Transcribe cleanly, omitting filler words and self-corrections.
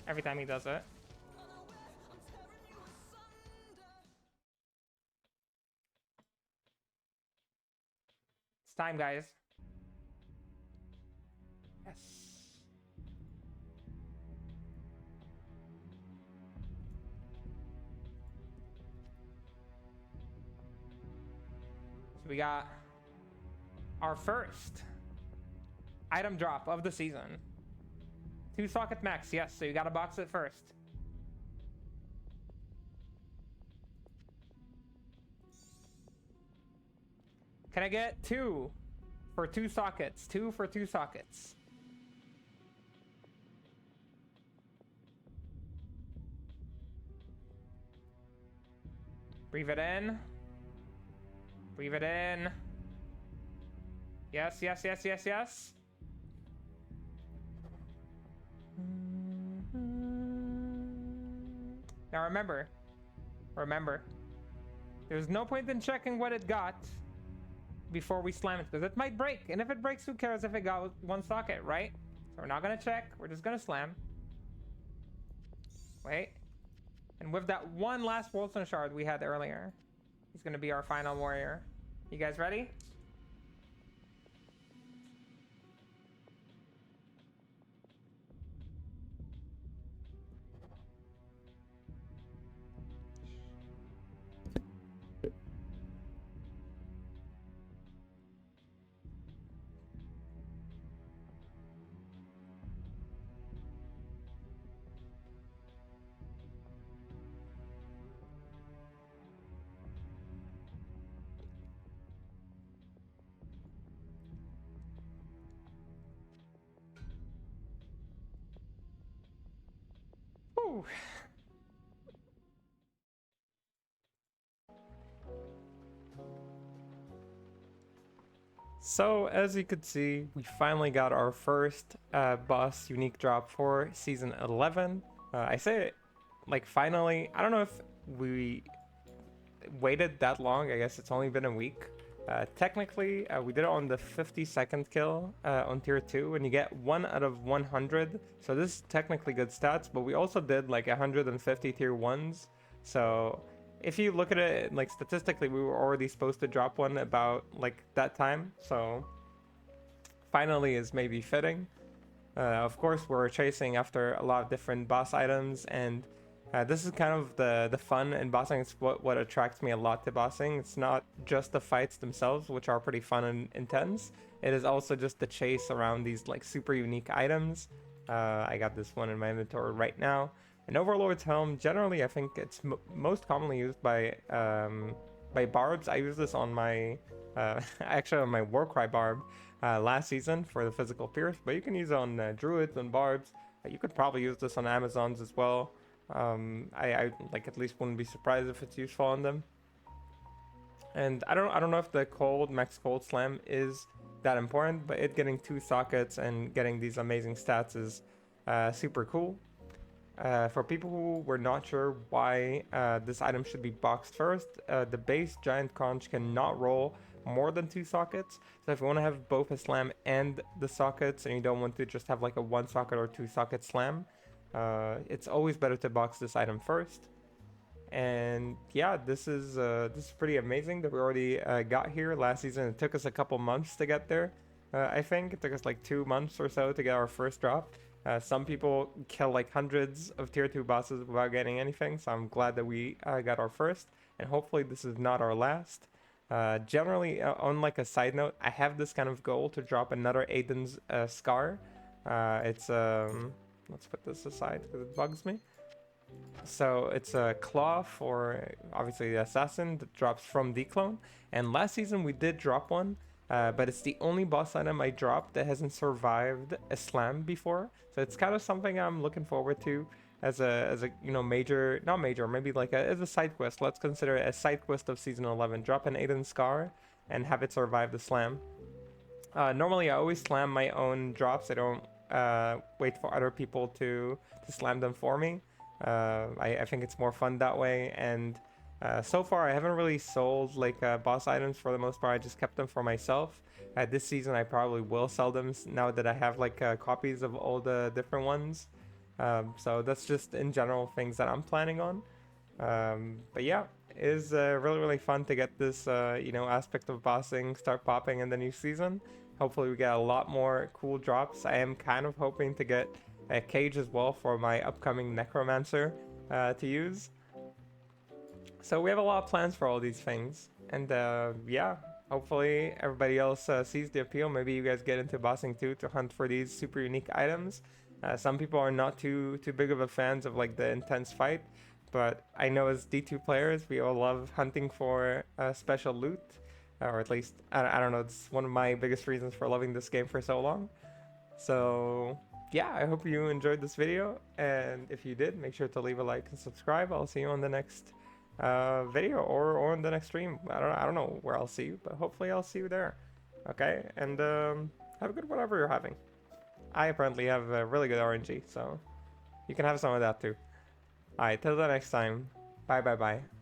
every time he does it. It's time, guys. Yes. So we got our first item drop of the season. 2 socket max, yes, so you gotta box it first. Can I get 2 for 2 sockets? 2 for 2 sockets. Breathe it in. Breathe it in. Yes, yes, yes, yes, yes. Now remember, there's no point in checking what it got before we slam it, because it might break. And if it breaks, who cares if it got 1 socket, right? So we're not gonna check, we're just gonna slam. Wait. And with that one last Wolfstone shard we had earlier, he's gonna be our final warrior. You guys ready? Whew. So as you could see, we finally got our first boss unique drop for season 11. I say it like finally. I don't know if we waited that long. I guess it's only been a week. Technically, we did it on the 52nd kill on tier 2, and you get 1 out of 100. So this is technically good stats, but we also did like 150 tier 1s. So if you look at it, like statistically, we were already supposed to drop one about like that time. So finally is maybe fitting. Of course, we're chasing after a lot of different boss items, and this is kind of the fun in bossing. It's what attracts me a lot to bossing. It's not just the fights themselves, which are pretty fun and intense. It is also just the chase around these like super unique items. I got this one in my inventory right now. An Overlord's Helm, generally I think it's most commonly used by barbs. I use this on my, actually on my Warcry barb last season for the physical pierce, but you can use it on druids and barbs. You could probably use this on Amazons as well. I like at least wouldn't be surprised if it's useful on them. And I don't know if the max cold slam is that important, but it getting 2 sockets and getting these amazing stats is super cool. For people who were not sure why this item should be boxed first, the base giant conch cannot roll more than 2 sockets. So if you want to have both a slam and the sockets, and you don't want to just have like a 1 socket or 2 socket slam, it's always better to box this item first. And yeah, this is pretty amazing that we already got here. Last season it took us a couple months to get there. I think it took us like 2 months or so to get our first drop. Some people kill like hundreds of tier 2 bosses without getting anything, so I'm glad that we got our first, and hopefully this is not our last. Generally, on like a side note, I have this kind of goal to drop another Aiden's Scar. It's let's put this aside because it bugs me. So it's a claw for obviously the assassin that drops from Declone, and last season we did drop one, but it's the only boss item I dropped that hasn't survived a slam before. So it's kind of something I'm looking forward to as a you know major, not major, maybe like as a side quest. Let's consider it a side quest of season 11. Drop an Aiden Scar and have it survive the slam. Normally I always slam my own drops. I don't wait for other people to slam them for me. I think it's more fun that way, and so far I haven't really sold like boss items. For the most part I just kept them for myself. This season I probably will sell them now that I have like copies of all the different ones. So that's just in general things that I'm planning on. But yeah, it is really really fun to get this you know, aspect of bossing start popping in the new season. Hopefully we get a lot more cool drops. I am kind of hoping to get a cage as well for my upcoming necromancer to use. So we have a lot of plans for all these things, and yeah, hopefully everybody else sees the appeal. Maybe you guys get into bossing too to hunt for these super unique items. Some people are not too big of a fans of like the intense fight, but I know as D2 players, we all love hunting for special loot, or at least I don't know. It's one of my biggest reasons for loving this game for so long. So yeah, I hope you enjoyed this video, and if you did, make sure to leave a like and subscribe. I'll see you on the next video or on the next stream. I don't know where I'll see you, but hopefully I'll see you there. Okay, and have a good whatever you're having. I apparently have a really good RNG, so you can have some of that too. Alright, till the next time. Bye bye bye.